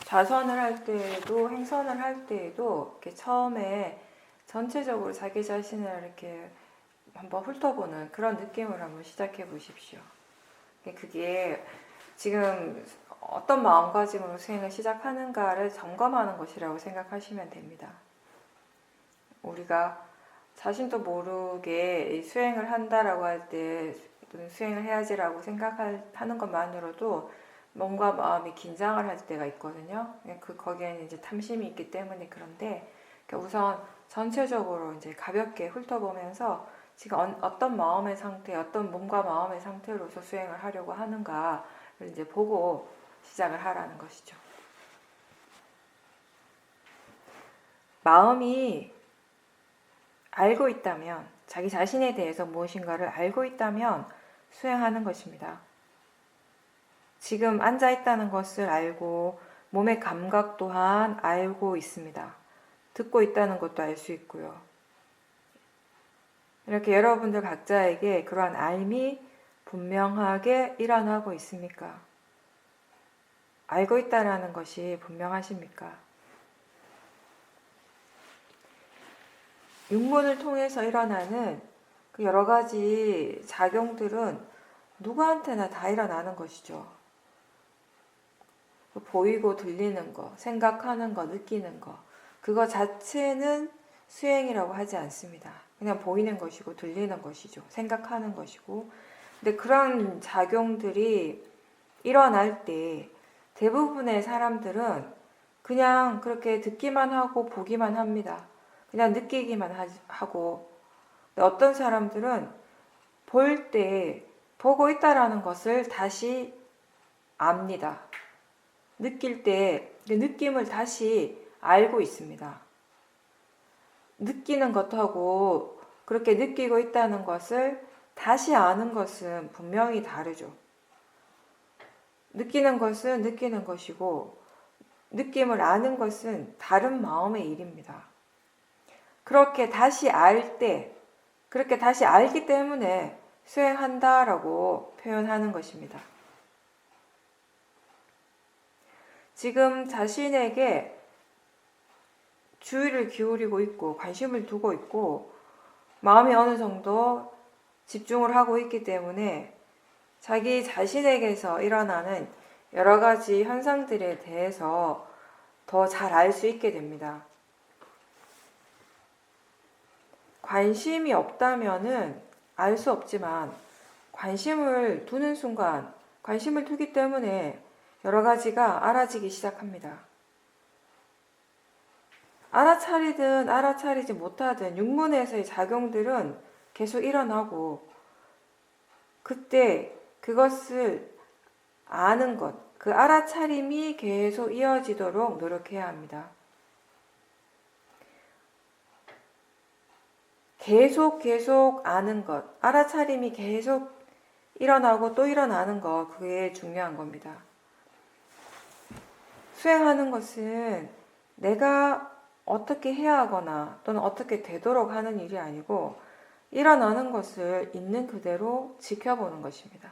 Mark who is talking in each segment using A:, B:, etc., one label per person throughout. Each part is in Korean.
A: 좌선을 할 때에도 행선을 할 때에도 이렇게 처음에 전체적으로 자기 자신을 이렇게 한번 훑어보는 그런 느낌으로 한번 시작해 보십시오. 그게 지금 어떤 마음가짐으로 수행을 시작하는가를 점검하는 것이라고 생각하시면 됩니다. 우리가 자신도 모르게 수행을 한다라고 할 때 수행을 해야지라고 생각하는 것만으로도 몸과 마음이 긴장을 할 때가 있거든요. 거기에는 이제 탐심이 있기 때문에. 그런데 우선 전체적으로 이제 가볍게 훑어보면서 지금 어떤 마음의 상태, 어떤 몸과 마음의 상태로서 수행을 하려고 하는가를 이제 보고 시작을 하라는 것이죠. 마음이 알고 있다면, 자기 자신에 대해서 무엇인가를 알고 있다면 수행하는 것입니다. 지금 앉아 있다는 것을 알고 몸의 감각 또한 알고 있습니다. 듣고 있다는 것도 알 수 있고요. 이렇게 여러분들 각자에게 그러한 알미 분명하게 일어나고 있습니까? 알고 있다는 것이 분명하십니까? 육문을 통해서 일어나는 그 여러 가지 작용들은 누구한테나 다 일어나는 것이죠. 보이고 들리는 거, 생각하는 거, 느끼는 거, 그거 자체는 수행이라고 하지 않습니다. 그냥 보이는 것이고 들리는 것이죠. 생각하는 것이고. 근데 그런 작용들이 일어날 때 대부분의 사람들은 그냥 그렇게 듣기만 하고 보기만 합니다. 그냥 느끼기만 하고. 어떤 사람들은 볼 때 보고 있다라는 것을 다시 압니다. 느낄 때 느낌을 다시 알고 있습니다. 느끼는 것하고 그렇게 느끼고 있다는 것을 다시 아는 것은 분명히 다르죠. 느끼는 것은 느끼는 것이고 느낌을 아는 것은 다른 마음의 일입니다. 그렇게 다시 알 때, 그렇게 다시 알기 때문에 수행한다라고 표현하는 것입니다. 지금 자신에게 주의를 기울이고 있고 관심을 두고 있고 마음이 어느 정도 집중을 하고 있기 때문에 자기 자신에게서 일어나는 여러 가지 현상들에 대해서 더 잘 알 수 있게 됩니다. 관심이 없다면은 알 수 없지만 관심을 두는 순간, 관심을 두기 때문에 여러 가지가 알아지기 시작합니다. 알아차리든 알아차리지 못하든 육문에서의 작용들은 계속 일어나고 그때 그것을 아는 것, 그 알아차림이 계속 이어지도록 노력해야 합니다. 계속 아는 것, 알아차림이 계속 일어나고 또 일어나는 것, 그게 중요한 겁니다. 수행하는 것은 내가 어떻게 해야 하거나 또는 어떻게 되도록 하는 일이 아니고 일어나는 것을 있는 그대로 지켜보는 것입니다.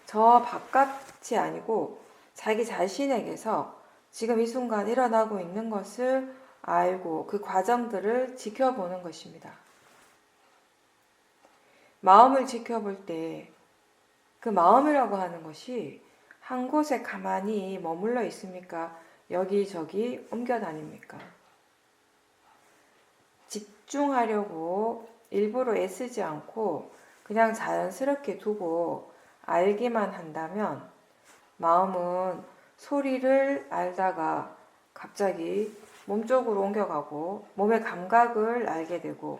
A: 저 바깥이 아니고 자기 자신에게서 지금 이 순간 일어나고 있는 것을 알고 그 과정들을 지켜보는 것입니다. 마음을 지켜볼 때 그 마음이라고 하는 것이 한 곳에 가만히 머물러 있습니까? 여기저기 옮겨 다닙니까? 집중하려고 일부러 애쓰지 않고 그냥 자연스럽게 두고 알기만 한다면 마음은 소리를 알다가 갑자기 몸쪽으로 옮겨가고 몸의 감각을 알게 되고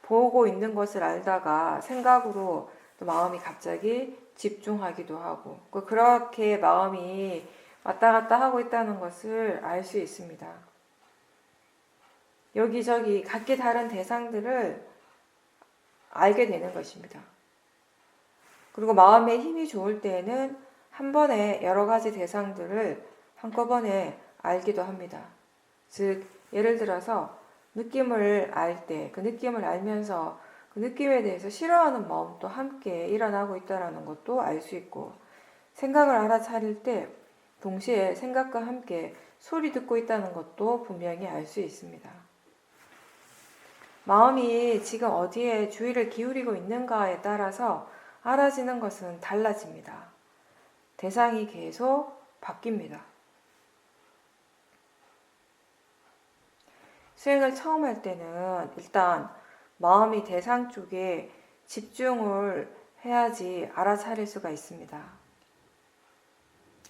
A: 보고 있는 것을 알다가 생각으로 또 마음이 갑자기 집중하기도 하고 그렇게 마음이 왔다 갔다 하고 있다는 것을 알 수 있습니다. 여기저기 각기 다른 대상들을 알게 되는 것입니다. 그리고 마음의 힘이 좋을 때에는 한 번에 여러 가지 대상들을 한꺼번에 알기도 합니다. 즉 예를 들어서 느낌을 알 때 그 느낌을 알면서 그 느낌에 대해서 싫어하는 마음도 함께 일어나고 있다는 것도 알 수 있고 생각을 알아차릴 때 동시에 생각과 함께 소리 듣고 있다는 것도 분명히 알 수 있습니다. 마음이 지금 어디에 주의를 기울이고 있는가에 따라서 알아지는 것은 달라집니다. 대상이 계속 바뀝니다. 수행을 처음 할 때는 일단 마음이 대상 쪽에 집중을 해야지 알아차릴 수가 있습니다.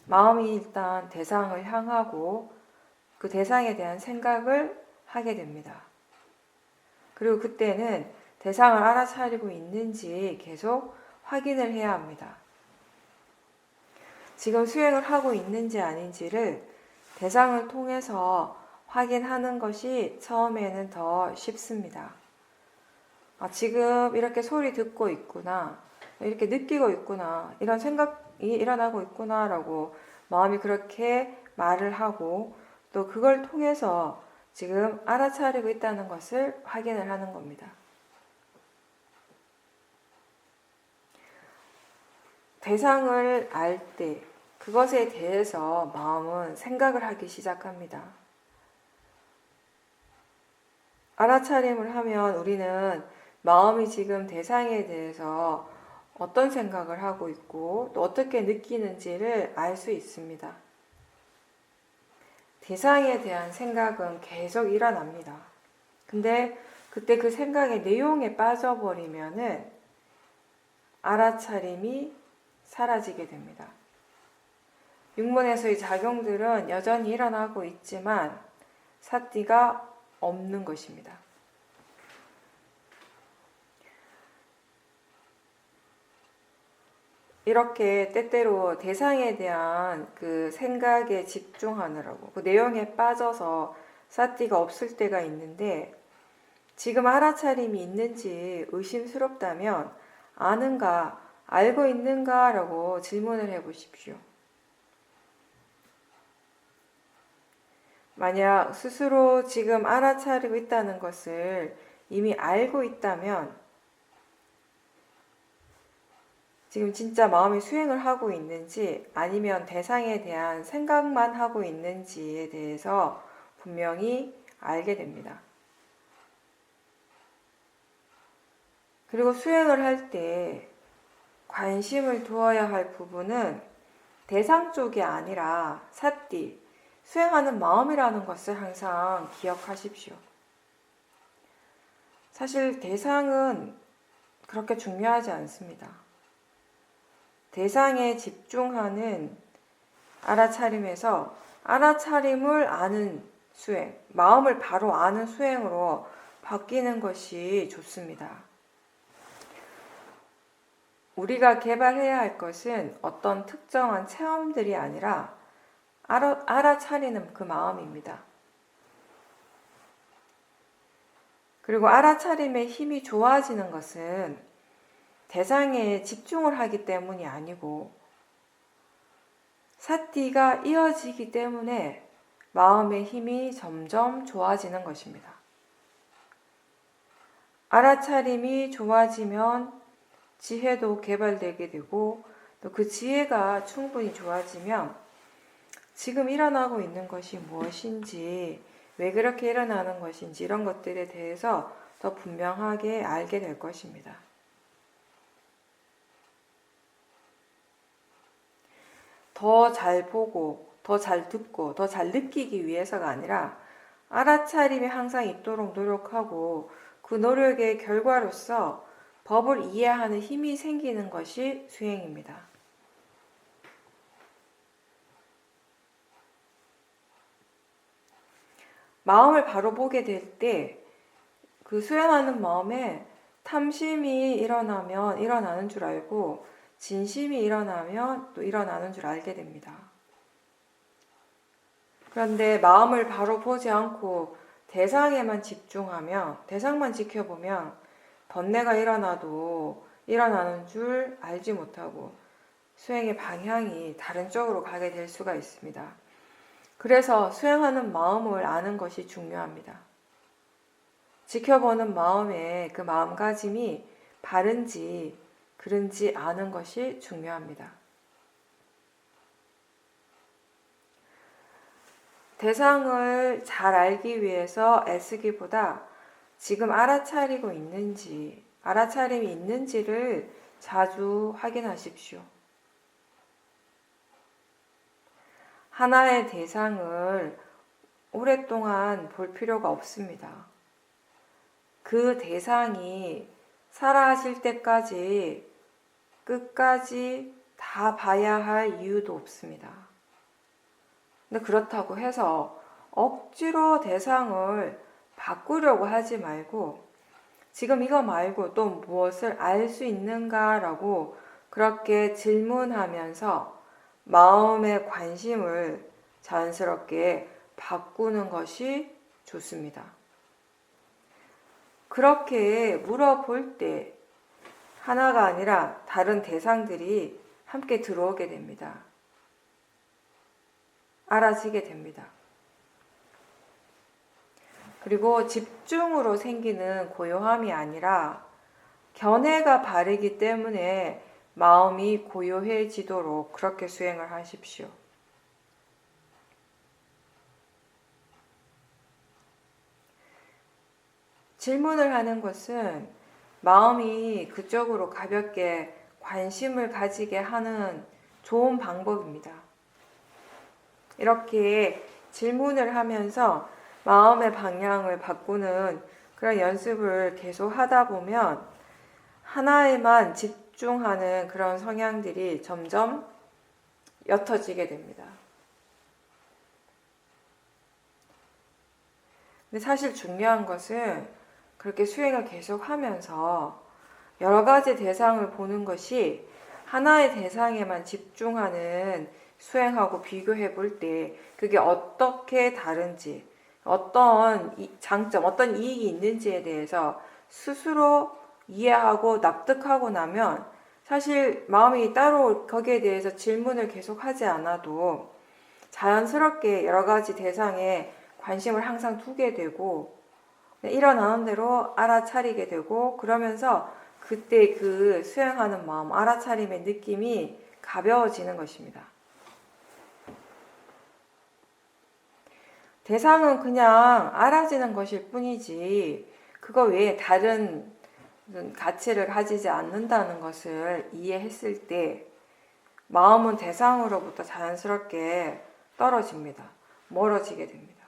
A: 마음이 일단 대상을 향하고 그 대상에 대한 생각을 하게 됩니다. 그리고 그때는 대상을 알아차리고 있는지 계속 확인을 해야 합니다. 지금 수행을 하고 있는지 아닌지를 대상을 통해서 확인하는 것이 처음에는 더 쉽습니다. 지금 이렇게 소리 듣고 있구나, 이렇게 느끼고 있구나, 이런 생각이 일어나고 있구나 라고 마음이 그렇게 말을 하고 또 그걸 통해서 지금 알아차리고 있다는 것을 확인을 하는 겁니다. 대상을 알 때 그것에 대해서 마음은 생각을 하기 시작합니다. 알아차림을 하면 우리는 마음이 지금 대상에 대해서 어떤 생각을 하고 있고 또 어떻게 느끼는지를 알 수 있습니다. 대상에 대한 생각은 계속 일어납니다. 근데 그때 그 생각의 내용에 빠져버리면은 알아차림이 사라지게 됩니다. 육문에서의 작용들은 여전히 일어나고 있지만 사띠가 없는 것입니다. 이렇게 때때로 대상에 대한 그 생각에 집중하느라고 그 내용에 빠져서 사띠가 없을 때가 있는데 지금 알아차림이 있는지 의심스럽다면 아는가, 알고 있는가 라고 질문을 해보십시오. 만약 스스로 지금 알아차리고 있다는 것을 이미 알고 있다면 지금 진짜 마음이 수행을 하고 있는지 아니면 대상에 대한 생각만 하고 있는지에 대해서 분명히 알게 됩니다. 그리고 수행을 할 때 관심을 두어야 할 부분은 대상 쪽이 아니라 사띠, 수행하는 마음이라는 것을 항상 기억하십시오. 사실 대상은 그렇게 중요하지 않습니다. 대상에 집중하는 알아차림에서 알아차림을 아는 수행, 마음을 바로 아는 수행으로 바뀌는 것이 좋습니다. 우리가 개발해야 할 것은 어떤 특정한 체험들이 아니라 알아차리는 그 마음입니다. 그리고 알아차림의 힘이 좋아지는 것은 대상에 집중을 하기 때문이 아니고 사띠가 이어지기 때문에 마음의 힘이 점점 좋아지는 것입니다. 알아차림이 좋아지면 지혜도 개발되게 되고 또 그 지혜가 충분히 좋아지면 지금 일어나고 있는 것이 무엇인지 왜 그렇게 일어나는 것인지 이런 것들에 대해서 더 분명하게 알게 될 것입니다. 더 잘 보고 더 잘 듣고 더 잘 느끼기 위해서가 아니라 알아차림이 항상 있도록 노력하고 그 노력의 결과로서 법을 이해하는 힘이 생기는 것이 수행입니다. 마음을 바로 보게 될 때 그 수행하는 마음에 탐심이 일어나면 일어나는 줄 알고 진심이 일어나면 또 일어나는 줄 알게 됩니다. 그런데 마음을 바로 보지 않고 대상에만 집중하면 대상만 지켜보면 번뇌가 일어나도 일어나는 줄 알지 못하고 수행의 방향이 다른 쪽으로 가게 될 수가 있습니다. 그래서 수행하는 마음을 아는 것이 중요합니다. 지켜보는 마음의 그 마음가짐이 바른지 그른지 아는 것이 중요합니다. 대상을 잘 알기 위해서 애쓰기보다 지금 알아차리고 있는지, 알아차림이 있는지를 자주 확인하십시오. 하나의 대상을 오랫동안 볼 필요가 없습니다. 그 대상이 살아하실 때까지 끝까지 다 봐야 할 이유도 없습니다. 근데 그렇다고 해서 억지로 대상을 바꾸려고 하지 말고 지금 이거 말고 또 무엇을 알 수 있는가라고 그렇게 질문하면서 마음의 관심을 자연스럽게 바꾸는 것이 좋습니다. 그렇게 물어볼 때 하나가 아니라 다른 대상들이 함께 들어오게 됩니다. 알아지게 됩니다. 그리고 집중으로 생기는 고요함이 아니라 견해가 바르기 때문에 마음이 고요해지도록 그렇게 수행을 하십시오. 질문을 하는 것은 마음이 그쪽으로 가볍게 관심을 가지게 하는 좋은 방법입니다. 이렇게 질문을 하면서 마음의 방향을 바꾸는 그런 연습을 계속 하다 보면 하나에만 집중하는 그런 성향들이 점점 옅어지게 됩니다. 근데 사실 중요한 것은 그렇게 수행을 계속 하면서 여러 가지 대상을 보는 것이 하나의 대상에만 집중하는 수행하고 비교해 볼 때 그게 어떻게 다른지, 어떤 장점, 어떤 이익이 있는지에 대해서 스스로 이해하고 납득하고 나면 사실 마음이 따로 거기에 대해서 질문을 계속 하지 않아도 자연스럽게 여러 가지 대상에 관심을 항상 두게 되고 일어나는 대로 알아차리게 되고 그러면서 그때 그 수행하는 마음, 알아차림의 느낌이 가벼워지는 것입니다. 대상은 그냥 알아지는 것일 뿐이지 그거 외에 다른 가치를 가지지 않는다는 것을 이해했을 때 마음은 대상으로부터 자연스럽게 떨어집니다. 멀어지게 됩니다.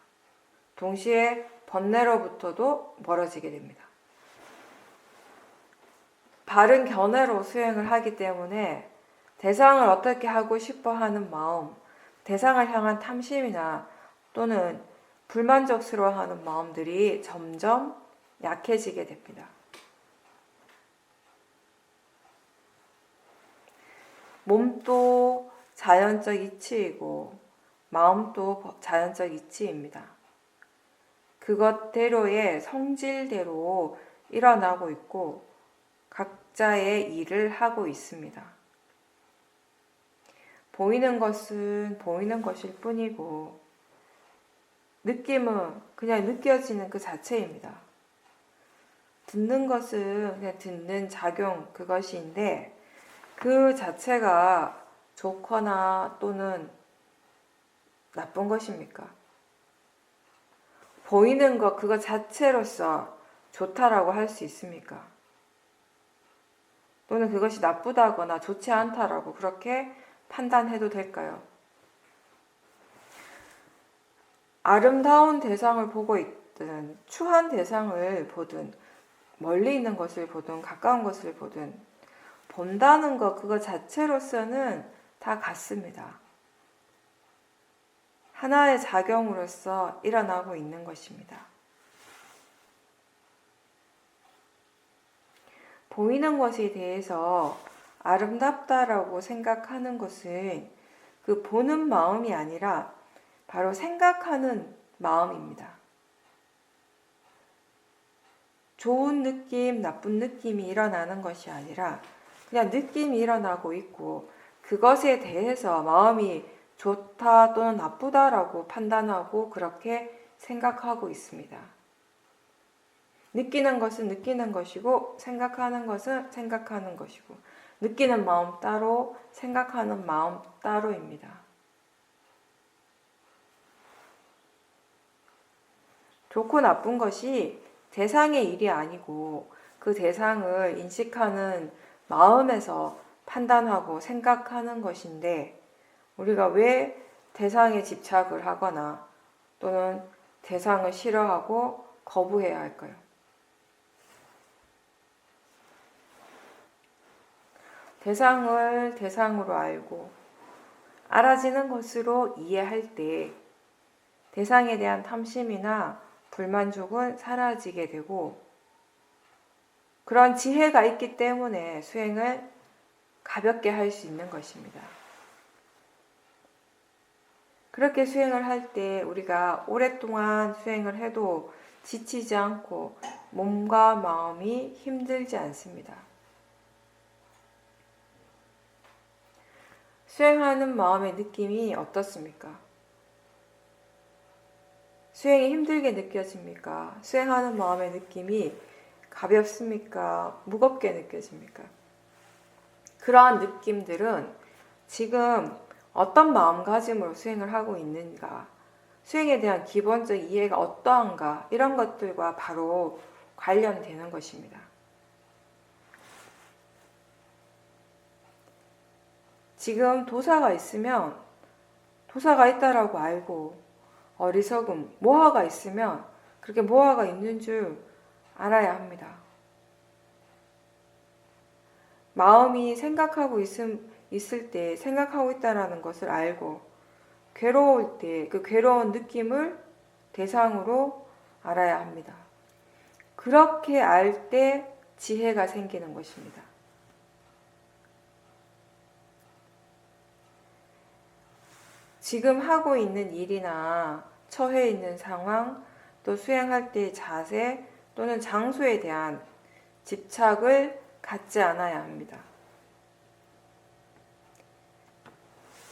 A: 동시에 번뇌로부터도 멀어지게 됩니다. 바른 견해로 수행을 하기 때문에 대상을 어떻게 하고 싶어 하는 마음, 대상을 향한 탐심이나 또는 불만족스러워하는 마음들이 점점 약해지게 됩니다. 몸도 자연적 이치이고 마음도 자연적 이치입니다. 그것대로의 성질대로 일어나고 있고 각자의 일을 하고 있습니다. 보이는 것은 보이는 것일 뿐이고 느낌은 그냥 느껴지는 그 자체입니다. 듣는 것은 그냥 듣는 작용 그것인데 그 자체가 좋거나 또는 나쁜 것입니까? 보이는 것 그거 자체로서 좋다라고 할 수 있습니까? 또는 그것이 나쁘다거나 좋지 않다라고 그렇게 판단해도 될까요? 아름다운 대상을 보고 있든 추한 대상을 보든 멀리 있는 것을 보든 가까운 것을 보든 본다는 것 그거 자체로서는 다 같습니다. 하나의 작용으로서 일어나고 있는 것입니다. 보이는 것에 대해서 아름답다라고 생각하는 것은 그 보는 마음이 아니라 바로 생각하는 마음입니다. 좋은 느낌, 나쁜 느낌이 일어나는 것이 아니라 그냥 느낌이 일어나고 있고 그것에 대해서 마음이 좋다 또는 나쁘다라고 판단하고 그렇게 생각하고 있습니다. 느끼는 것은 느끼는 것이고 생각하는 것은 생각하는 것이고 느끼는 마음 따로 생각하는 마음 따로입니다. 좋고 나쁜 것이 대상의 일이 아니고 그 대상을 인식하는 마음에서 판단하고 생각하는 것인데, 우리가 왜 대상에 집착을 하거나 또는 대상을 싫어하고 거부해야 할까요? 대상을 대상으로 알고 알아지는 것으로 이해할 때 대상에 대한 탐심이나 불만족은 사라지게 되고, 그런 지혜가 있기 때문에 수행을 가볍게 할 수 있는 것입니다. 그렇게 수행을 할 때 우리가 오랫동안 수행을 해도 지치지 않고 몸과 마음이 힘들지 않습니다. 수행하는 마음의 느낌이 어떻습니까? 수행이 힘들게 느껴집니까? 수행하는 마음의 느낌이 가볍습니까? 무겁게 느껴집니까? 그러한 느낌들은 지금 어떤 마음가짐으로 수행을 하고 있는가, 수행에 대한 기본적 이해가 어떠한가, 이런 것들과 바로 관련되는 것입니다. 지금 도사가 있으면 도사가 있다라고 알고, 어리석음, 모하가 있으면 그렇게 모하가 있는 줄 알아야 합니다. 마음이 생각하고 있을 때 생각하고 있다는 것을 알고, 괴로울 때 그 괴로운 느낌을 대상으로 알아야 합니다. 그렇게 알 때 지혜가 생기는 것입니다. 지금 하고 있는 일이나 처해 있는 상황, 또 수행할 때의 자세 또는 장소에 대한 집착을 갖지 않아야 합니다.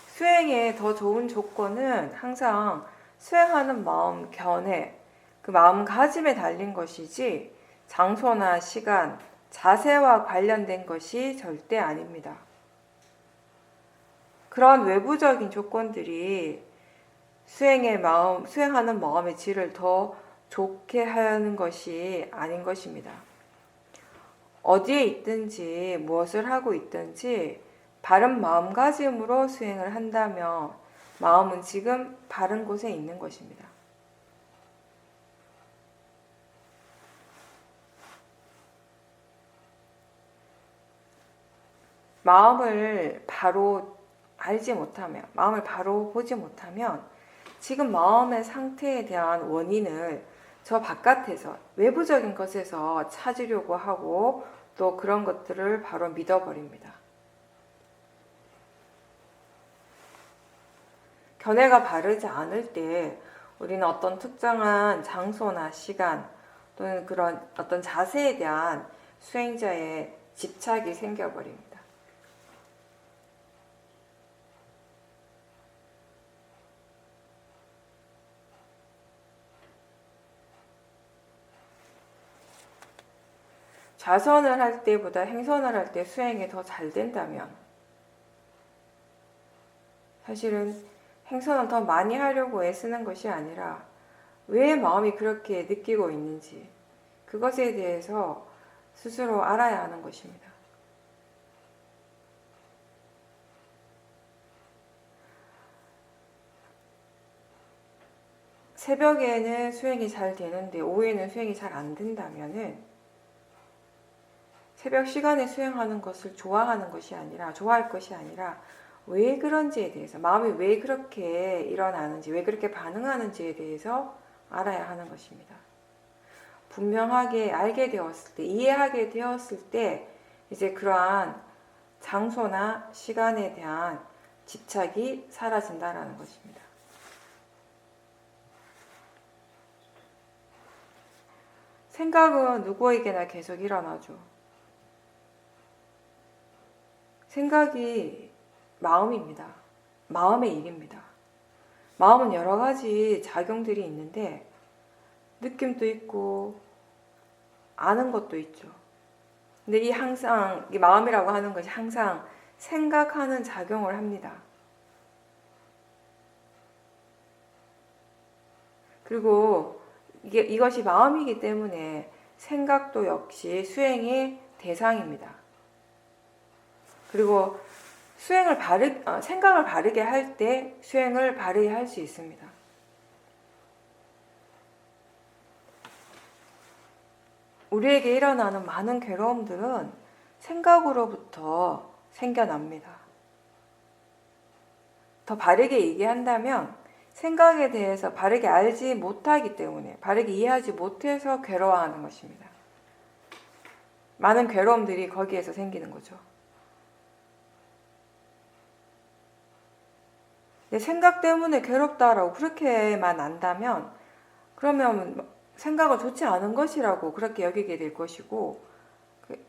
A: 수행에 더 좋은 조건은 항상 수행하는 마음 견해, 그 마음가짐에 달린 것이지 장소나 시간, 자세와 관련된 것이 절대 아닙니다. 그런 외부적인 조건들이 수행하는 마음의 질을 더 좋게 하는 것이 아닌 것입니다. 어디에 있든지 무엇을 하고 있든지 바른 마음가짐으로 수행을 한다면 마음은 지금 바른 곳에 있는 것입니다. 마음을 바로 알지 못하면, 마음을 바로 보지 못하면 지금 마음의 상태에 대한 원인을 저 바깥에서, 외부적인 것에서 찾으려고 하고 또 그런 것들을 바로 믿어버립니다. 견해가 바르지 않을 때 우리는 어떤 특정한 장소나 시간 또는 그런 어떤 자세에 대한 수행자의 집착이 생겨버립니다. 좌선을 할 때보다 행선을 할 때 수행이 더 잘 된다면, 사실은 행선은 더 많이 하려고 애쓰는 것이 아니라 왜 마음이 그렇게 느끼고 있는지 그것에 대해서 스스로 알아야 하는 것입니다. 새벽에는 수행이 잘 되는데 오후에는 수행이 잘 안 된다면은 새벽 시간에 수행하는 것을 좋아할 것이 아니라 왜 그런지에 대해서, 마음이 왜 그렇게 일어나는지, 왜 그렇게 반응하는지에 대해서 알아야 하는 것입니다. 분명하게 알게 되었을 때, 이해하게 되었을 때 이제 그러한 장소나 시간에 대한 집착이 사라진다는 것입니다. 생각은 누구에게나 계속 일어나죠. 생각이 마음입니다. 마음의 일입니다. 마음은 여러 가지 작용들이 있는데 느낌도 있고 아는 것도 있죠. 근데 이 마음이라고 하는 것이 항상 생각하는 작용을 합니다. 그리고 이것이 마음이기 때문에 생각도 역시 수행의 대상입니다. 그리고 생각을 바르게 할 때 수행을 바르게 할 수 있습니다. 우리에게 일어나는 많은 괴로움들은 생각으로부터 생겨납니다. 더 바르게 얘기한다면 생각에 대해서 바르게 알지 못하기 때문에, 바르게 이해하지 못해서 괴로워하는 것입니다. 많은 괴로움들이 거기에서 생기는 거죠. 내 생각 때문에 괴롭다라고 그렇게만 안다면, 그러면 생각을 좋지 않은 것이라고 그렇게 여기게 될 것이고,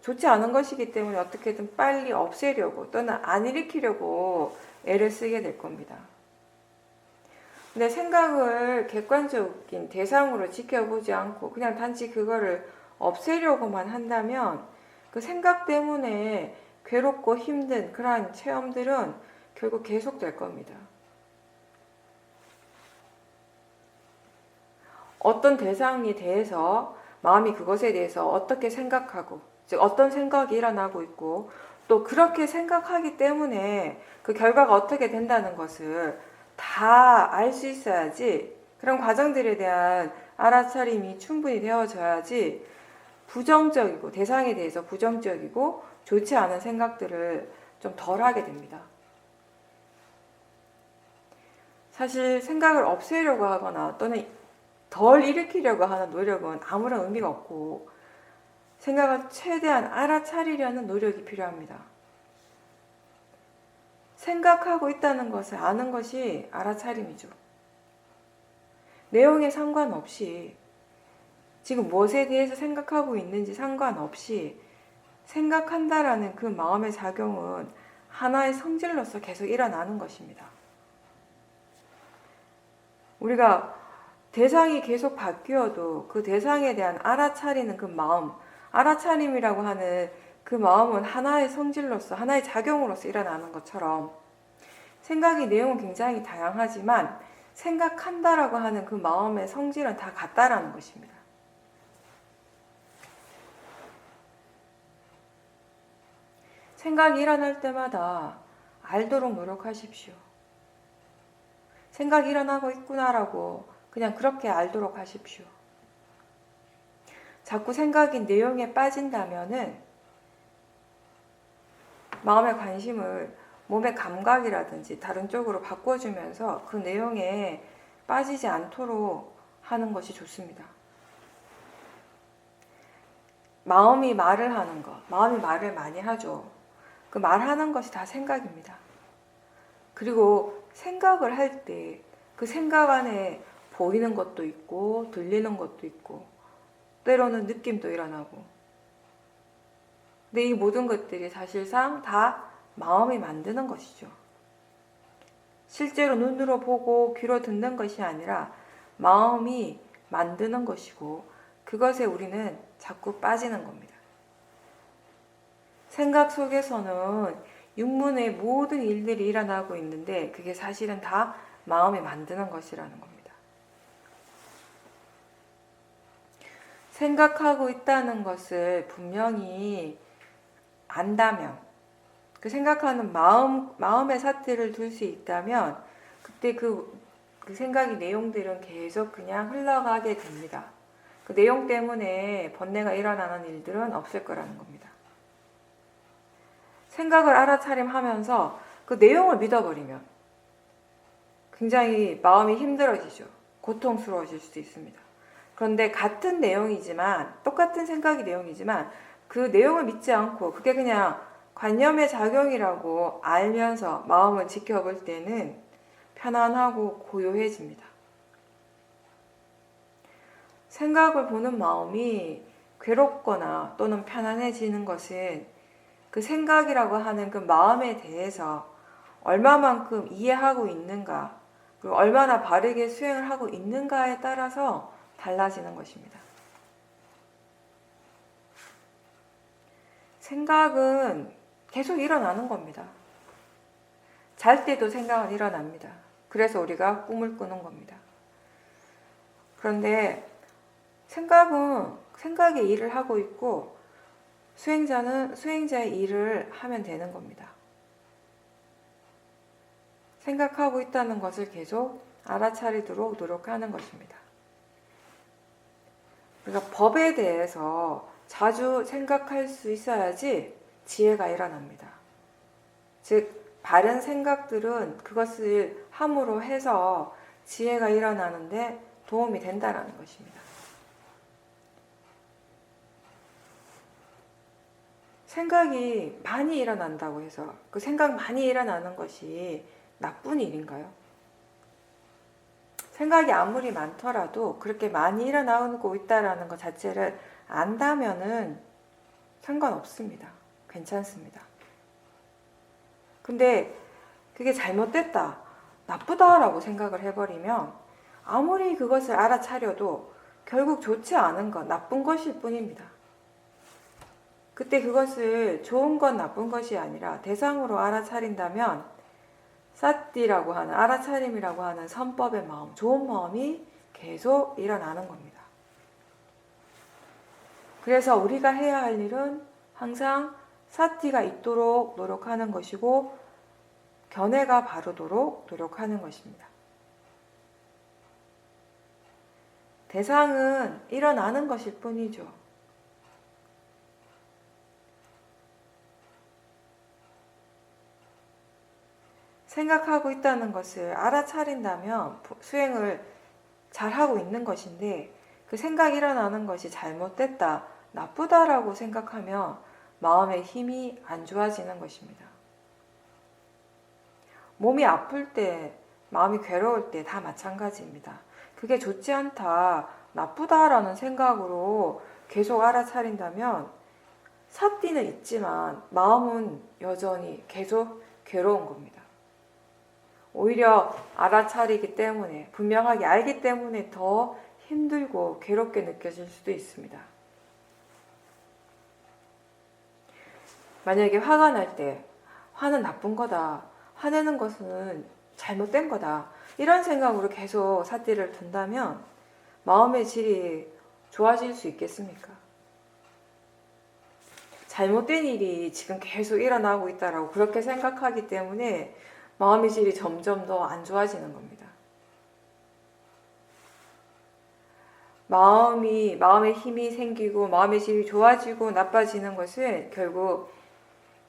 A: 좋지 않은 것이기 때문에 어떻게든 빨리 없애려고 또는 안 일으키려고 애를 쓰게 될 겁니다. 근데 생각을 객관적인 대상으로 지켜보지 않고 그냥 단지 그거를 없애려고만 한다면 그 생각 때문에 괴롭고 힘든 그러한 체험들은 결국 계속될 겁니다. 어떤 대상에 대해서 마음이 그것에 대해서 어떻게 생각하고, 즉 어떤 생각이 일어나고 있고, 또 그렇게 생각하기 때문에 그 결과가 어떻게 된다는 것을 다 알 수 있어야지, 그런 과정들에 대한 알아차림이 충분히 되어져야지 부정적이고, 대상에 대해서 부정적이고 좋지 않은 생각들을 좀 덜 하게 됩니다. 사실 생각을 없애려고 하거나 또는 덜 일으키려고 하는 노력은 아무런 의미가 없고, 생각을 최대한 알아차리려는 노력이 필요합니다. 생각하고 있다는 것을 아는 것이 알아차림이죠. 내용에 상관없이, 지금 무엇에 대해서 생각하고 있는지 상관없이 생각한다라는 그 마음의 작용은 하나의 성질로서 계속 일어나는 것입니다. 우리가 대상이 계속 바뀌어도 그 대상에 대한 알아차리는 그 마음, 알아차림이라고 하는 그 마음은 하나의 성질로서, 하나의 작용으로서 일어나는 것처럼 생각의 내용은 굉장히 다양하지만 생각한다라고 하는 그 마음의 성질은 다 같다라는 것입니다. 생각이 일어날 때마다 알도록 노력하십시오. 생각이 일어나고 있구나라고 그냥 그렇게 알도록 하십시오. 자꾸 생각이 내용에 빠진다면은 마음의 관심을 몸의 감각이라든지 다른 쪽으로 바꿔주면서 그 내용에 빠지지 않도록 하는 것이 좋습니다. 마음이 말을 하는 것, 마음이 말을 많이 하죠. 그 말하는 것이 다 생각입니다. 그리고 생각을 할 때 그 생각 안에 보이는 것도 있고 들리는 것도 있고 때로는 느낌도 일어나고, 근데 이 모든 것들이 사실상 다 마음이 만드는 것이죠. 실제로 눈으로 보고 귀로 듣는 것이 아니라 마음이 만드는 것이고, 그것에 우리는 자꾸 빠지는 겁니다. 생각 속에서는 육문의 모든 일들이 일어나고 있는데 그게 사실은 다 마음이 만드는 것이라는 겁니다. 생각하고 있다는 것을 분명히 안다면, 그 생각하는 마음의 사태를 둘 수 있다면 그때 그 생각의 내용들은 계속 그냥 흘러가게 됩니다. 그 내용 때문에 번뇌가 일어나는 일들은 없을 거라는 겁니다. 생각을 알아차림하면서 그 내용을 믿어버리면 굉장히 마음이 힘들어지죠. 고통스러워질 수도 있습니다. 그런데 같은 내용이지만, 똑같은 생각의 내용이지만 그 내용을 믿지 않고 그게 그냥 관념의 작용이라고 알면서 마음을 지켜볼 때는 편안하고 고요해집니다. 생각을 보는 마음이 괴롭거나 또는 편안해지는 것은 그 생각이라고 하는 그 마음에 대해서 얼마만큼 이해하고 있는가, 그리고 얼마나 바르게 수행을 하고 있는가에 따라서 달라지는 것입니다. 생각은 계속 일어나는 겁니다. 잘 때도 생각은 일어납니다. 그래서 우리가 꿈을 꾸는 겁니다. 그런데 생각은 생각의 일을 하고 있고 수행자는 수행자의 일을 하면 되는 겁니다. 생각하고 있다는 것을 계속 알아차리도록 노력하는 것입니다. 그러니까 법에 대해서 자주 생각할 수 있어야지 지혜가 일어납니다. 즉, 바른 생각들은 그것을 함으로 해서 지혜가 일어나는데 도움이 된다는 것입니다. 생각이 많이 일어난다고 해서 그 생각 많이 일어나는 것이 나쁜 일인가요? 생각이 아무리 많더라도 그렇게 많이 일어나고 있다는 것 자체를 안다면은 상관없습니다. 괜찮습니다. 근데 그게 잘못됐다, 나쁘다라고 생각을 해버리면 아무리 그것을 알아차려도 결국 좋지 않은 것, 나쁜 것일 뿐입니다. 그때 그것을 좋은 것, 나쁜 것이 아니라 대상으로 알아차린다면 사띠라고 하는, 알아차림이라고 하는 선법의 마음, 좋은 마음이 계속 일어나는 겁니다. 그래서 우리가 해야 할 일은 항상 사띠가 있도록 노력하는 것이고 견해가 바르도록 노력하는 것입니다. 대상은 일어나는 것일 뿐이죠. 생각하고 있다는 것을 알아차린다면 수행을 잘하고 있는 것인데 그 생각이 일어나는 것이 잘못됐다, 나쁘다라고 생각하면 마음의 힘이 안 좋아지는 것입니다. 몸이 아플 때, 마음이 괴로울 때 다 마찬가지입니다. 그게 좋지 않다, 나쁘다라는 생각으로 계속 알아차린다면 사띠는 있지만 마음은 여전히 계속 괴로운 겁니다. 오히려 알아차리기 때문에, 분명하게 알기 때문에 더 힘들고 괴롭게 느껴질 수도 있습니다. 만약에 화가 날 때 화는 나쁜 거다, 화내는 것은 잘못된 거다, 이런 생각으로 계속 사띠를 둔다면 마음의 질이 좋아질 수 있겠습니까? 잘못된 일이 지금 계속 일어나고 있다라고 그렇게 생각하기 때문에 마음의 질이 점점 더 안 좋아지는 겁니다. 마음의 힘이 생기고 마음의 질이 좋아지고 나빠지는 것은 결국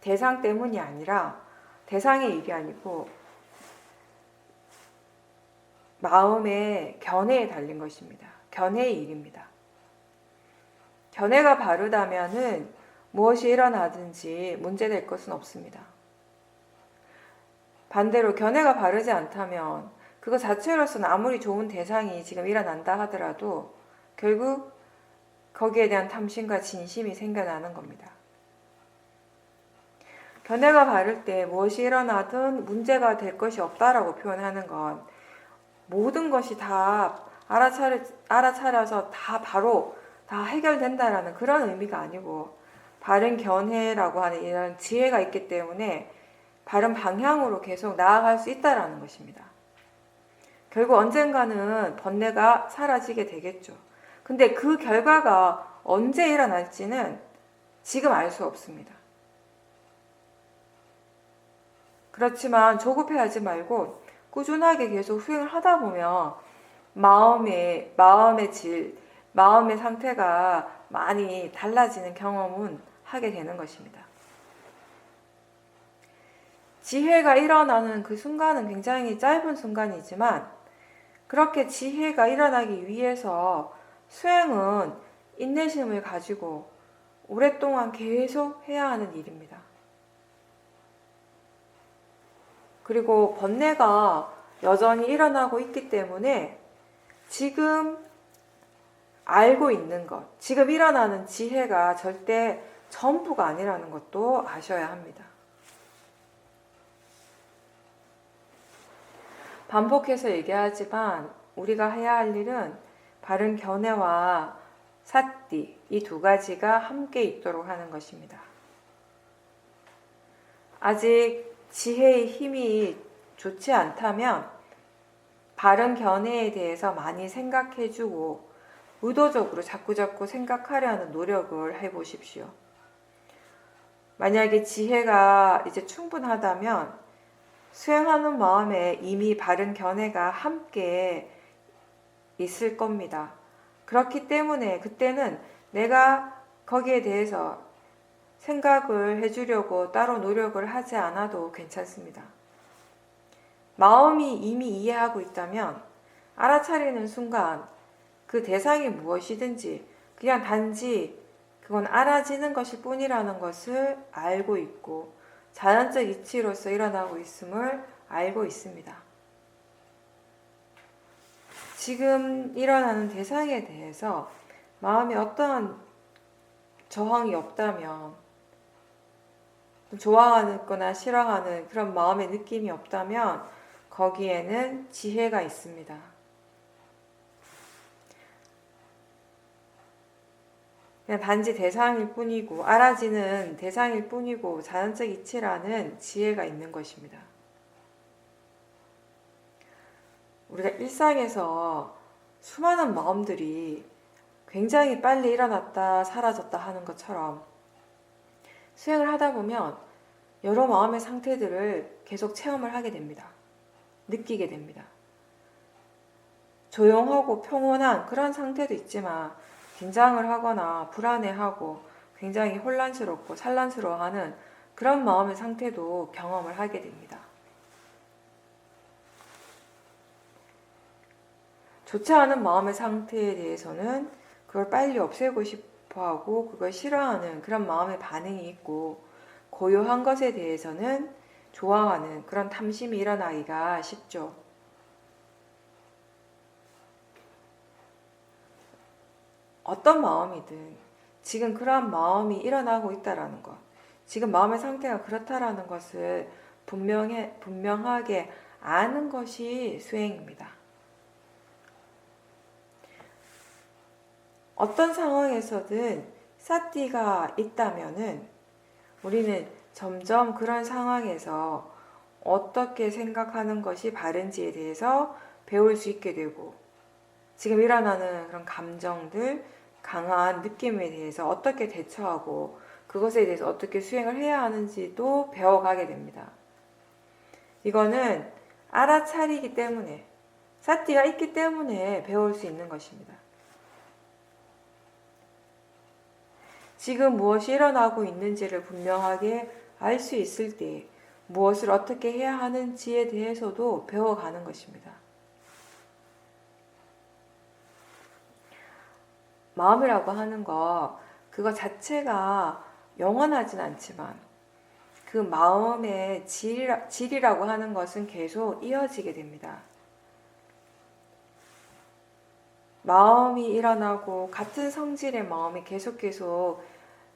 A: 대상 때문이 아니라, 대상의 일이 아니고 마음의 견해에 달린 것입니다. 견해의 일입니다. 견해가 바르다면은 무엇이 일어나든지 문제될 것은 없습니다. 반대로 견해가 바르지 않다면 그거 자체로서는 아무리 좋은 대상이 지금 일어난다 하더라도 결국 거기에 대한 탐심과 진심이 생겨나는 겁니다. 견해가 바를 때 무엇이 일어나든 문제가 될 것이 없다라고 표현하는 건 모든 것이 다 알아차려서 다 바로 다 해결된다라는 그런 의미가 아니고, 바른 견해라고 하는 이런 지혜가 있기 때문에 바른 방향으로 계속 나아갈 수 있다라는 것입니다. 결국 언젠가는 번뇌가 사라지게 되겠죠. 근데 그 결과가 언제 일어날지는 지금 알 수 없습니다. 그렇지만 조급해하지 말고 꾸준하게 계속 수행을 하다 보면 마음의 질, 마음의 상태가 많이 달라지는 경험은 하게 되는 것입니다. 지혜가 일어나는 그 순간은 굉장히 짧은 순간이지만 그렇게 지혜가 일어나기 위해서 수행은 인내심을 가지고 오랫동안 계속 해야 하는 일입니다. 그리고 번뇌가 여전히 일어나고 있기 때문에 지금 알고 있는 것, 지금 일어나는 지혜가 절대 전부가 아니라는 것도 아셔야 합니다. 반복해서 얘기하지만 우리가 해야 할 일은 바른 견해와 사띠, 이 두 가지가 함께 있도록 하는 것입니다. 아직 지혜의 힘이 좋지 않다면 바른 견해에 대해서 많이 생각해주고 의도적으로 자꾸자꾸 생각하려는 노력을 해보십시오. 만약에 지혜가 이제 충분하다면 수행하는 마음에 이미 바른 견해가 함께 있을 겁니다. 그렇기 때문에 그때는 내가 거기에 대해서 생각을 해주려고 따로 노력을 하지 않아도 괜찮습니다. 마음이 이미 이해하고 있다면 알아차리는 순간 그 대상이 무엇이든지 그냥 단지 그건 알아지는 것일 뿐이라는 것을 알고 있고 자연적 이치로서 일어나고 있음을 알고 있습니다. 지금 일어나는 대상에 대해서 마음에 어떠한 저항이 없다면, 좋아하는 거나 싫어하는 그런 마음의 느낌이 없다면 거기에는 지혜가 있습니다. 그냥 단지 대상일 뿐이고 알아지는 대상일 뿐이고 자연적 이치라는 지혜가 있는 것입니다. 우리가 일상에서 수많은 마음들이 굉장히 빨리 일어났다 사라졌다 하는 것처럼 수행을 하다 보면 여러 마음의 상태들을 계속 체험을 하게 됩니다. 느끼게 됩니다. 조용하고 평온한 그런 상태도 있지만 긴장을 하거나 불안해하고 굉장히 혼란스럽고 산란스러워하는 그런 마음의 상태도 경험을 하게 됩니다. 좋지 않은 마음의 상태에 대해서는 그걸 빨리 없애고 싶어하고 그걸 싫어하는 그런 마음의 반응이 있고, 고요한 것에 대해서는 좋아하는 그런 탐심이 일어나기가 쉽죠. 어떤 마음이든 지금 그러한 마음이 일어나고 있다라는 것, 지금 마음의 상태가 그렇다라는 것을 분명하게 아는 것이 수행입니다. 어떤 상황에서든 사띠가 있다면은 우리는 점점 그런 상황에서 어떻게 생각하는 것이 바른지에 대해서 배울 수 있게 되고, 지금 일어나는 그런 감정들, 강한 느낌에 대해서 어떻게 대처하고 그것에 대해서 어떻게 수행을 해야 하는지도 배워가게 됩니다. 이거는 알아차리기 때문에, 사띠가 있기 때문에 배울 수 있는 것입니다. 지금 무엇이 일어나고 있는지를 분명하게 알 수 있을 때 무엇을 어떻게 해야 하는지에 대해서도 배워가는 것입니다. 마음이라고 하는 거, 그거 자체가 영원하진 않지만 그 마음의 질이라고 하는 것은 계속 이어지게 됩니다. 마음이 일어나고 같은 성질의 마음이 계속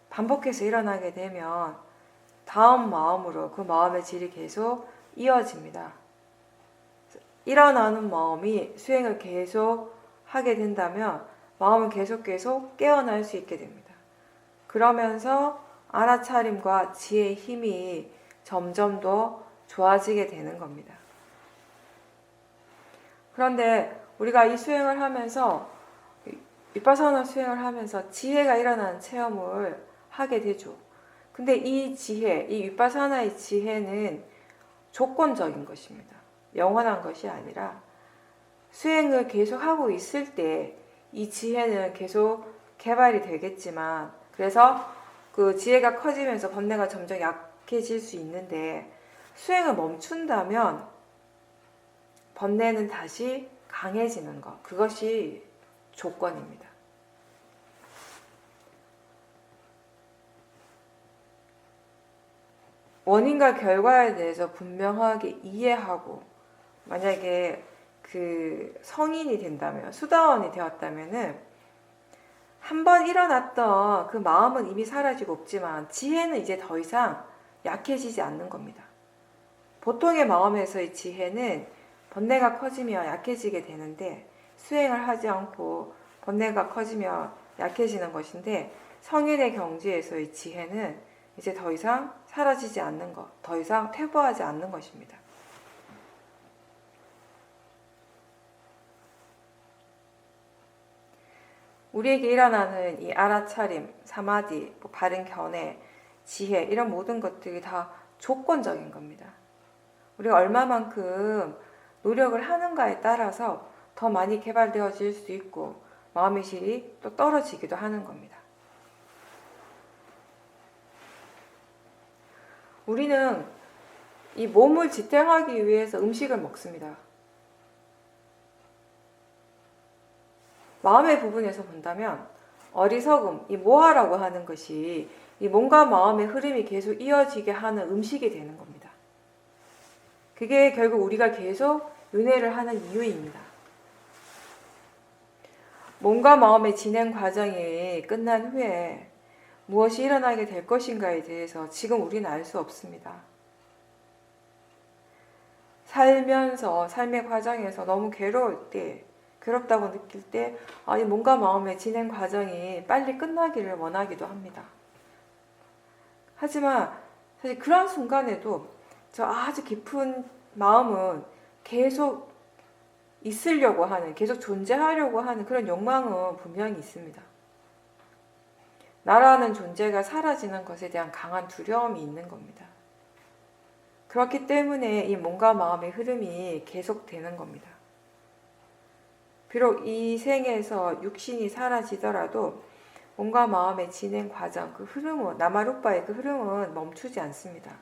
A: 반복해서 일어나게 되면 다음 마음으로 그 마음의 질이 계속 이어집니다. 일어나는 마음이 수행을 계속 하게 된다면 마음은 계속 깨어날 수 있게 됩니다. 그러면서 알아차림과 지혜의 힘이 점점 더 좋아지게 되는 겁니다. 그런데 우리가 이 수행을 하면서, 비파사나 수행을 하면서 지혜가 일어나는 체험을 하게 되죠. 근데 이 지혜, 이 비파사나의 지혜는 조건적인 것입니다. 영원한 것이 아니라 수행을 계속 하고 있을 때 이 지혜는 계속 개발이 되겠지만, 그래서 그 지혜가 커지면서 번뇌가 점점 약해질 수 있는데, 수행을 멈춘다면 번뇌는 다시 강해지는 것, 그것이 조건입니다. 원인과 결과에 대해서 분명하게 이해하고, 만약에 그 성인이 된다면, 수다원이 되었다면은 한번 일어났던 그 마음은 이미 사라지고 없지만 지혜는 이제 더 이상 약해지지 않는 겁니다. 보통의 마음에서의 지혜는 번뇌가 커지면 약해지게 되는데, 수행을 하지 않고 번뇌가 커지면 약해지는 것인데, 성인의 경지에서의 지혜는 이제 더 이상 사라지지 않는 것, 더 이상 퇴보하지 않는 것입니다. 우리에게 일어나는 이 알아차림, 사마디, 뭐 바른 견해, 지혜 이런 모든 것들이 다 조건적인 겁니다. 우리가 얼마만큼 노력을 하는가에 따라서 더 많이 개발되어질 수 있고 마음의 질이 또 떨어지기도 하는 겁니다. 우리는 이 몸을 지탱하기 위해서 음식을 먹습니다. 마음의 부분에서 본다면 어리석음, 이 모하라고 하는 것이 이 몸과 마음의 흐름이 계속 이어지게 하는 음식이 되는 겁니다. 그게 결국 우리가 계속 윤회를 하는 이유입니다. 몸과 마음의 진행 과정이 끝난 후에 무엇이 일어나게 될 것인가에 대해서 지금 우리는 알 수 없습니다. 살면서 삶의 과정에서 너무 괴로울 때, 괴롭다고 느낄 때 이 몸과 마음의 진행 과정이 빨리 끝나기를 원하기도 합니다. 하지만 사실 그런 순간에도 저 아주 깊은 마음은 계속 있으려고 하는, 계속 존재하려고 하는 그런 욕망은 분명히 있습니다. 나라는 존재가 사라지는 것에 대한 강한 두려움이 있는 겁니다. 그렇기 때문에 이 몸과 마음의 흐름이 계속되는 겁니다. 비록 이 생에서 육신이 사라지더라도 몸과 마음의 진행 과정, 그 흐름은, 나마루빠의 그 흐름은 멈추지 않습니다.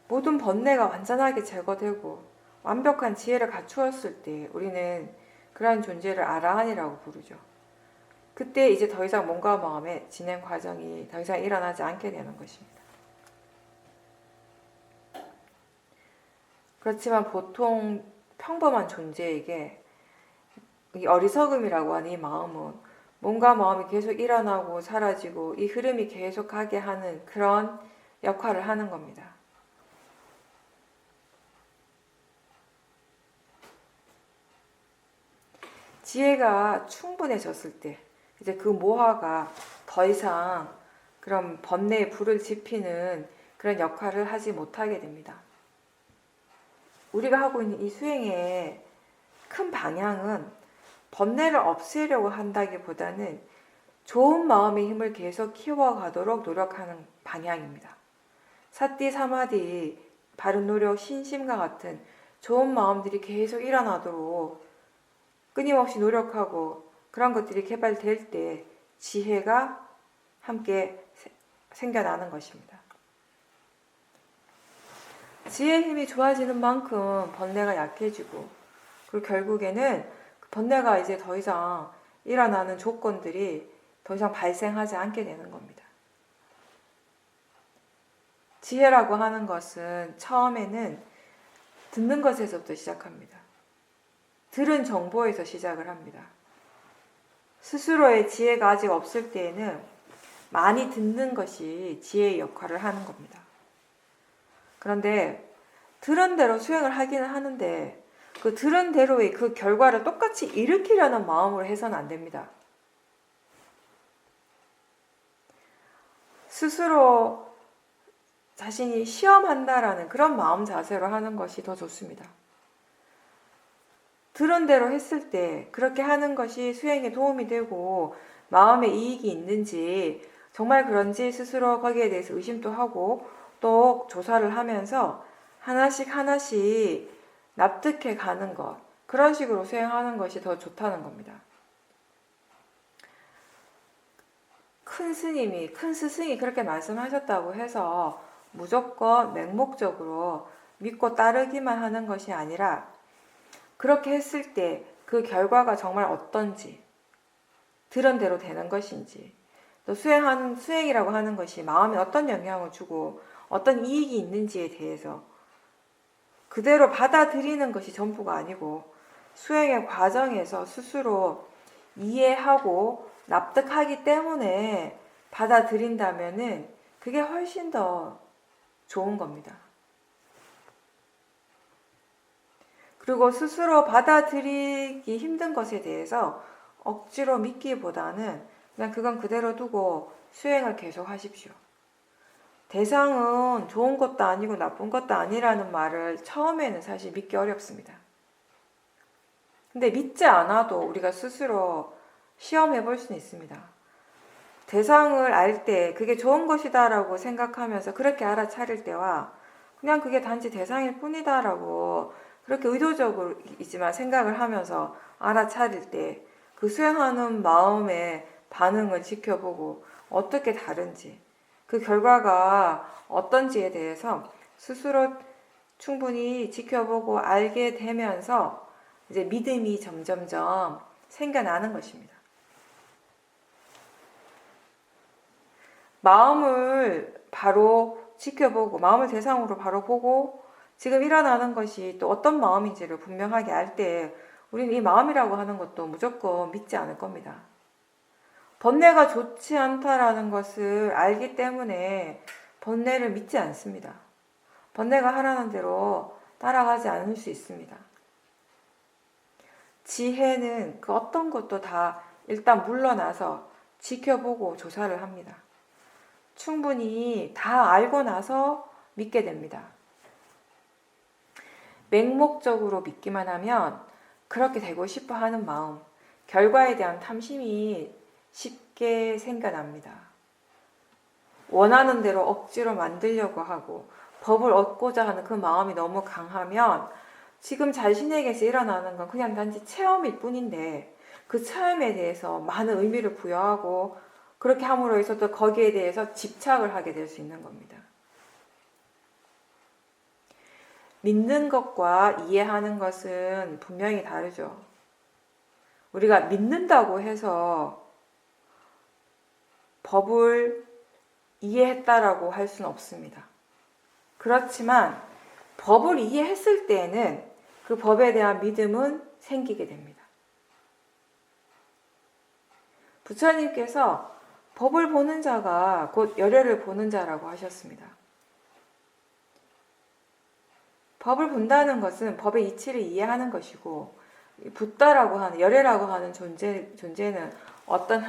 A: 모든 번뇌가 완전하게 제거되고 완벽한 지혜를 갖추었을 때 우리는 그러한 존재를 아라한이라고 부르죠. 그때 이제 더 이상 몸과 마음의 진행 과정이 더 이상 일어나지 않게 되는 것입니다. 그렇지만 보통 평범한 존재에게 이 어리석음이라고 하는 이 마음은 몸과 마음이 계속 일어나고 사라지고 이 흐름이 계속하게 하는 그런 역할을 하는 겁니다. 지혜가 충분해졌을 때 이제 그 모하가 더 이상 그런 번뇌에 불을 지피는 그런 역할을 하지 못하게 됩니다. 우리가 하고 있는 이 수행의 큰 방향은 번뇌를 없애려고 한다기보다는 좋은 마음의 힘을 계속 키워가도록 노력하는 방향입니다. 사띠, 사마디, 바른 노력, 신심과 같은 좋은 마음들이 계속 일어나도록 끊임없이 노력하고 그런 것들이 개발될 때 지혜가 함께 생겨나는 것입니다. 지혜의 힘이 좋아지는 만큼 번뇌가 약해지고 그리고 결국에는 그 번뇌가 이제 더 이상 일어나는 조건들이 더 이상 발생하지 않게 되는 겁니다. 지혜라고 하는 것은 처음에는 듣는 것에서부터 시작합니다. 들은 정보에서 시작을 합니다. 스스로의 지혜가 아직 없을 때에는 많이 듣는 것이 지혜의 역할을 하는 겁니다. 그런데 들은 대로 수행을 하기는 하는데 그 들은 대로의 그 결과를 똑같이 일으키려는 마음으로 해서는 안 됩니다. 스스로 자신이 시험한다라는 그런 마음 자세로 하는 것이 더 좋습니다. 들은 대로 했을 때 그렇게 하는 것이 수행에 도움이 되고 마음에 이익이 있는지 정말 그런지 스스로 거기에 대해서 의심도 하고 또 조사를 하면서 하나씩 하나씩 납득해 가는 것, 그런 식으로 수행하는 것이 더 좋다는 겁니다. 큰 스님이, 큰 스승이 그렇게 말씀하셨다고 해서 무조건 맹목적으로 믿고 따르기만 하는 것이 아니라 그렇게 했을 때 그 결과가 정말 어떤지, 들은 대로 되는 것인지, 또 수행이라고 하는 것이 마음에 어떤 영향을 주고 어떤 이익이 있는지에 대해서 그대로 받아들이는 것이 전부가 아니고 수행의 과정에서 스스로 이해하고 납득하기 때문에 받아들인다면은 그게 훨씬 더 좋은 겁니다. 그리고 스스로 받아들이기 힘든 것에 대해서 억지로 믿기보다는 그냥 그건 그대로 두고 수행을 계속 하십시오. 대상은 좋은 것도 아니고 나쁜 것도 아니라는 말을 처음에는 사실 믿기 어렵습니다. 근데 믿지 않아도 우리가 스스로 시험해 볼 수는 있습니다. 대상을 알 때 그게 좋은 것이다라고 생각하면서 그렇게 알아차릴 때와 그냥 그게 단지 대상일 뿐이다라고 그렇게 의도적이지만 생각을 하면서 알아차릴 때 그 수행하는 마음의 반응을 지켜보고 어떻게 다른지 그 결과가 어떤지에 대해서 스스로 충분히 지켜보고 알게 되면서 이제 믿음이 점점점 생겨나는 것입니다. 마음을 바로 지켜보고 마음을 대상으로 바로 보고 지금 일어나는 것이 또 어떤 마음인지를 분명하게 알 때 우리는 이 마음이라고 하는 것도 무조건 믿지 않을 겁니다. 번뇌가 좋지 않다라는 것을 알기 때문에 번뇌를 믿지 않습니다. 번뇌가 하라는 대로 따라가지 않을 수 있습니다. 지혜는 그 어떤 것도 다 일단 물러나서 지켜보고 조사를 합니다. 충분히 다 알고 나서 믿게 됩니다. 맹목적으로 믿기만 하면 그렇게 되고 싶어 하는 마음, 결과에 대한 탐심이 쉽게 생겨납니다. 원하는 대로 억지로 만들려고 하고 법을 얻고자 하는 그 마음이 너무 강하면 지금 자신에게서 일어나는 건 그냥 단지 체험일 뿐인데 그 체험에 대해서 많은 의미를 부여하고 그렇게 함으로 해서 또 거기에 대해서 집착을 하게 될 수 있는 겁니다. 믿는 것과 이해하는 것은 분명히 다르죠. 우리가 믿는다고 해서 법을 이해했다라고 할 수는 없습니다. 그렇지만 법을 이해했을 때에는 그 법에 대한 믿음은 생기게 됩니다. 부처님께서 법을 보는 자가 곧 열애를 보는 자라고 하셨습니다. 법을 본다는 것은 법의 이치를 이해하는 것이고 붓다라고 하는 열애라고 하는 존재는 어떤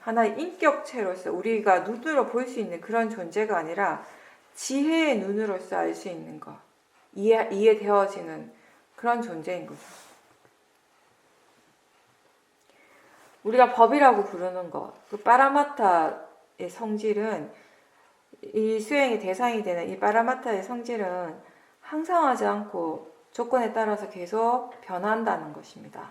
A: 하나의 인격체로서 우리가 눈으로 볼 수 있는 그런 존재가 아니라 지혜의 눈으로서 알 수 있는 것, 이해되어지는 그런 존재인 거죠. 우리가 법이라고 부르는 것, 그 파라마타의 성질은 이 수행의 대상이 되는 이 파라마타의 성질은 항상하지 않고 조건에 따라서 계속 변한다는 것입니다.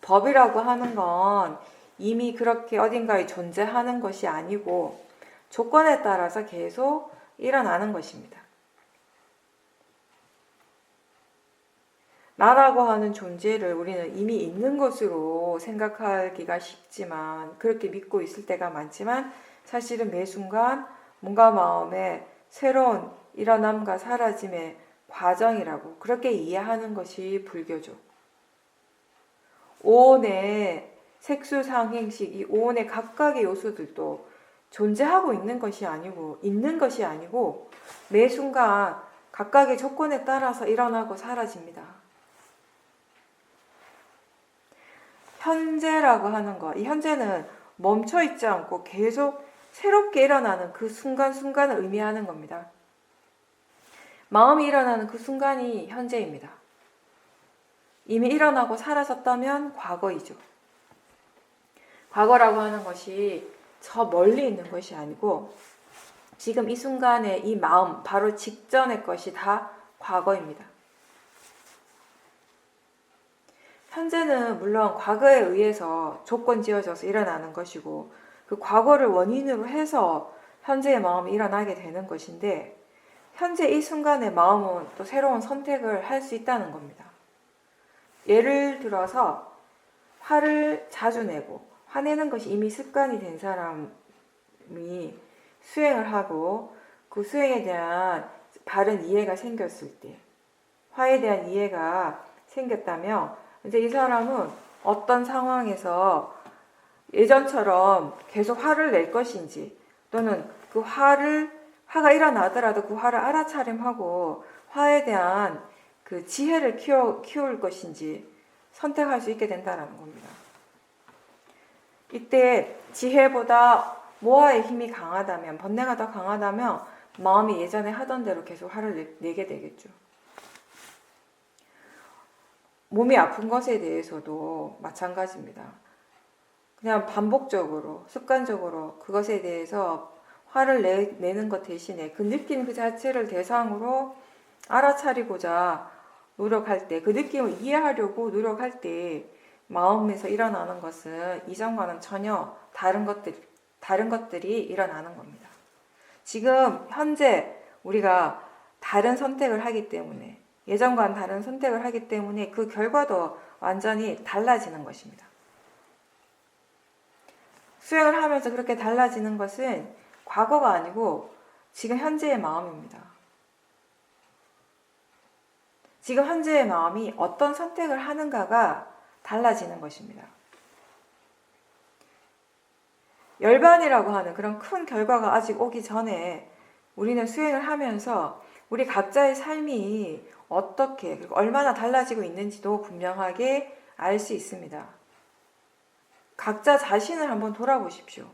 A: 법이라고 하는 건 이미 그렇게 어딘가에 존재하는 것이 아니고 조건에 따라서 계속 일어나는 것입니다. 나라고 하는 존재를 우리는 이미 있는 것으로 생각하기가 쉽지만 그렇게 믿고 있을 때가 많지만 사실은 매 순간 몸과 마음에 새로운 일어남과 사라짐의 과정이라고 그렇게 이해하는 것이 불교죠. 오온의 색수상행식, 이 오온의 각각의 요소들도 존재하고 있는 것이 아니고 매 순간 각각의 조건에 따라서 일어나고 사라집니다. 현재라고 하는 것, 이 현재는 멈춰 있지 않고 계속 새롭게 일어나는 그 순간순간을 의미하는 겁니다. 마음이 일어나는 그 순간이 현재입니다. 이미 일어나고 사라졌다면 과거이죠. 과거라고 하는 것이 저 멀리 있는 것이 아니고 지금 이 순간에 이 마음, 바로 직전의 것이 다 과거입니다. 현재는 물론 과거에 의해서 조건 지어져서 일어나는 것이고 그 과거를 원인으로 해서 현재의 마음이 일어나게 되는 것인데 현재 이 순간의 마음은 또 새로운 선택을 할 수 있다는 겁니다. 예를 들어서 화를 자주 내고 화내는 것이 이미 습관이 된 사람이 수행을 하고 그 수행에 대한 바른 이해가 생겼을 때 화에 대한 이해가 생겼다면 이제 이 사람은 어떤 상황에서 예전처럼 계속 화를 낼 것인지 또는 그 화가 일어나더라도 그 화를 알아차림하고 화에 대한 그 지혜를 키울 것인지 선택할 수 있게 된다는 겁니다. 이때 지혜보다 모아의 힘이 강하다면, 번뇌가 더 강하다면 마음이 예전에 하던 대로 계속 화를 내게 되겠죠. 몸이 아픈 것에 대해서도 마찬가지입니다. 그냥 반복적으로, 습관적으로 그것에 대해서 화를 내는 것 대신에 그 느낌 그 자체를 대상으로 알아차리고자 노력할 때, 그 느낌을 이해하려고 노력할 때 마음에서 일어나는 것은 이전과는 전혀 다른 것들이 일어나는 겁니다. 지금 현재 우리가 다른 선택을 하기 때문에, 예전과는 다른 선택을 하기 때문에 그 결과도 완전히 달라지는 것입니다. 수행을 하면서 그렇게 달라지는 것은 과거가 아니고 지금 현재의 마음입니다. 지금 현재의 마음이 어떤 선택을 하는가가 달라지는 것입니다. 열반이라고 하는 그런 큰 결과가 아직 오기 전에 우리는 수행을 하면서 우리 각자의 삶이 어떻게 그리고 얼마나 달라지고 있는지도 분명하게 알 수 있습니다. 각자 자신을 한번 돌아보십시오.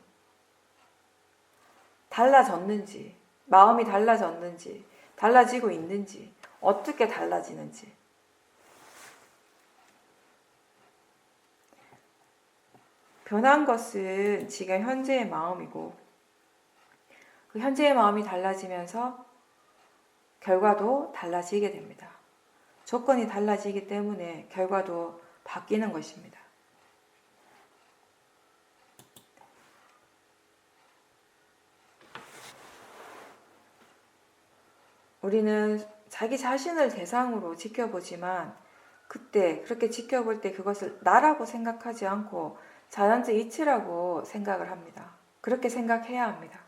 A: 달라졌는지, 마음이 달라졌는지, 달라지고 있는지, 어떻게 달라지는지. 변한 것은 지금 현재의 마음이고, 그 현재의 마음이 달라지면서 결과도 달라지게 됩니다. 조건이 달라지기 때문에 결과도 바뀌는 것입니다. 우리는 자기 자신을 대상으로 지켜보지만 그때 그렇게 지켜볼 때 그것을 나라고 생각하지 않고 자연적 이치라고 생각을 합니다. 그렇게 생각해야 합니다.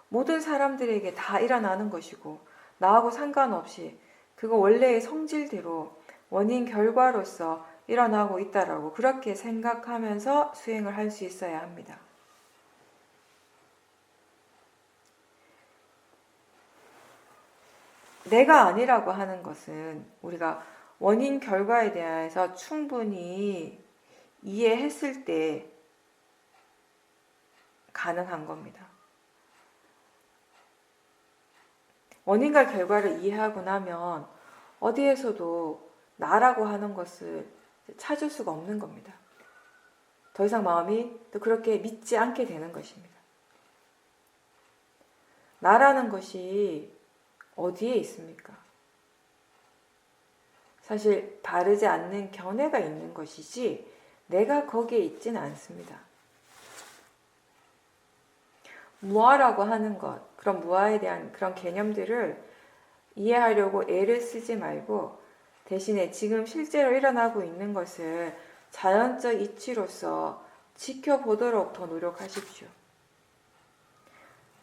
A: 모든 사람들에게 다 일어나는 것이고 나하고 상관없이 그거 원래의 성질대로 원인 결과로서 일어나고 있다라고 그렇게 생각하면서 수행을 할 수 있어야 합니다. 내가 아니라고 하는 것은 우리가 원인 결과에 대해서 충분히 이해했을 때 가능한 겁니다. 원인과 결과를 이해하고 나면 어디에서도 나라고 하는 것을 찾을 수가 없는 겁니다. 더 이상 마음이 또 그렇게 믿지 않게 되는 것입니다. 나라는 것이 어디에 있습니까? 사실 바르지 않는 견해가 있는 것이지 내가 거기에 있지는 않습니다. 무아라고 하는 것, 그런 무아에 대한 그런 개념들을 이해하려고 애를 쓰지 말고 대신에 지금 실제로 일어나고 있는 것을 자연적 이치로서 지켜보도록 더 노력하십시오.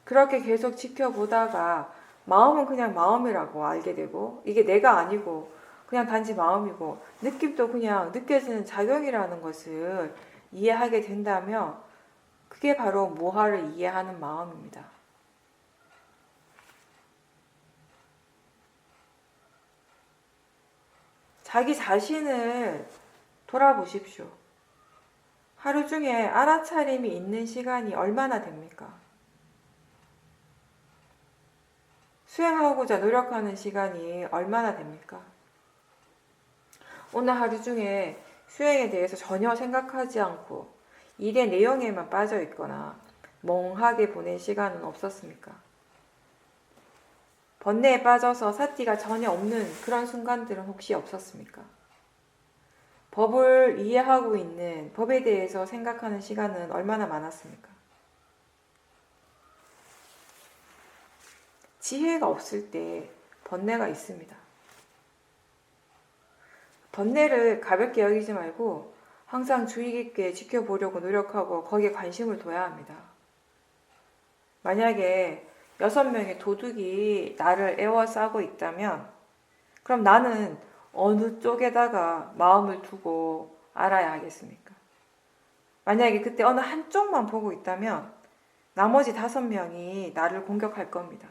A: 그렇게 계속 지켜보다가 마음은 그냥 마음이라고 알게 되고 이게 내가 아니고 그냥 단지 마음이고 느낌도 그냥 느껴지는 작용이라는 것을 이해하게 된다면 그게 바로 모하를 이해하는 마음입니다. 자기 자신을 돌아보십시오. 하루 중에 알아차림이 있는 시간이 얼마나 됩니까? 수행하고자 노력하는 시간이 얼마나 됩니까? 오늘 하루 중에 수행에 대해서 전혀 생각하지 않고 일의 내용에만 빠져 있거나 멍하게 보낸 시간은 없었습니까? 번뇌에 빠져서 사티가 전혀 없는 그런 순간들은 혹시 없었습니까? 법을 이해하고 있는 법에 대해서 생각하는 시간은 얼마나 많았습니까? 지혜가 없을 때 번뇌가 있습니다. 번뇌를 가볍게 여기지 말고 항상 주의 깊게 지켜보려고 노력하고 거기에 관심을 둬야 합니다. 만약에 6명의 도둑이 나를 에워싸고 있다면 그럼 나는 어느 쪽에다가 마음을 두고 알아야 하겠습니까? 만약에 그때 어느 한쪽만 보고 있다면 나머지 5명이 나를 공격할 겁니다.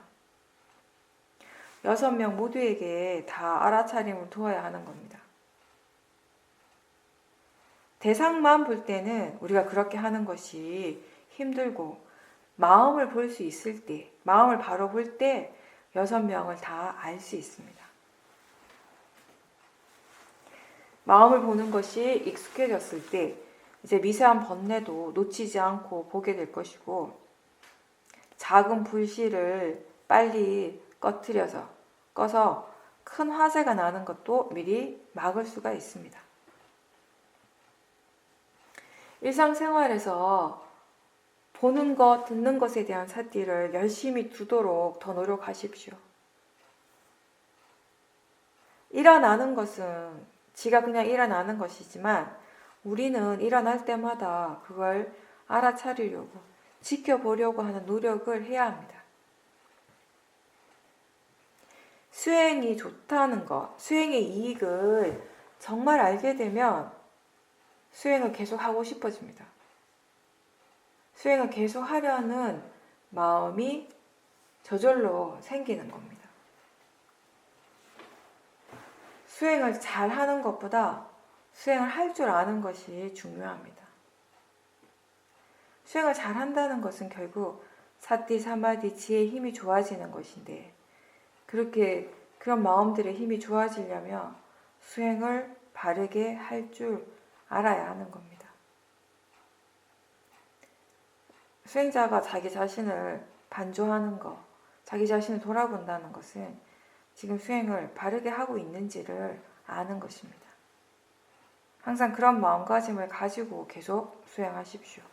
A: 6명 모두에게 다 알아차림을 두어야 하는 겁니다. 대상만 볼 때는 우리가 그렇게 하는 것이 힘들고, 마음을 볼 수 있을 때, 마음을 바로 볼 때 6명을 다 알 수 있습니다. 마음을 보는 것이 익숙해졌을 때 이제 미세한 번뇌도 놓치지 않고 보게 될 것이고, 작은 불씨를 빨리 꺼서 큰 화재가 나는 것도 미리 막을 수가 있습니다. 일상생활에서 보는 것, 듣는 것에 대한 삿띠를 열심히 두도록 더 노력하십시오. 일어나는 것은 지가 그냥 일어나는 것이지만 우리는 일어날 때마다 그걸 알아차리려고, 지켜보려고 하는 노력을 해야 합니다. 수행이 좋다는 것, 수행의 이익을 정말 알게 되면 수행을 계속 하고 싶어집니다. 수행을 계속 하려는 마음이 저절로 생기는 겁니다. 수행을 잘 하는 것보다 수행을 할 줄 아는 것이 중요합니다. 수행을 잘 한다는 것은 결국 사띠, 사마디, 지혜의 힘이 좋아지는 것인데, 그런 마음들의 힘이 좋아지려면 수행을 바르게 할 줄 알아야 하는 겁니다. 수행자가 자기 자신을 반조하는 것, 자기 자신을 돌아본다는 것은 지금 수행을 바르게 하고 있는지를 아는 것입니다. 항상 그런 마음가짐을 가지고 계속 수행하십시오.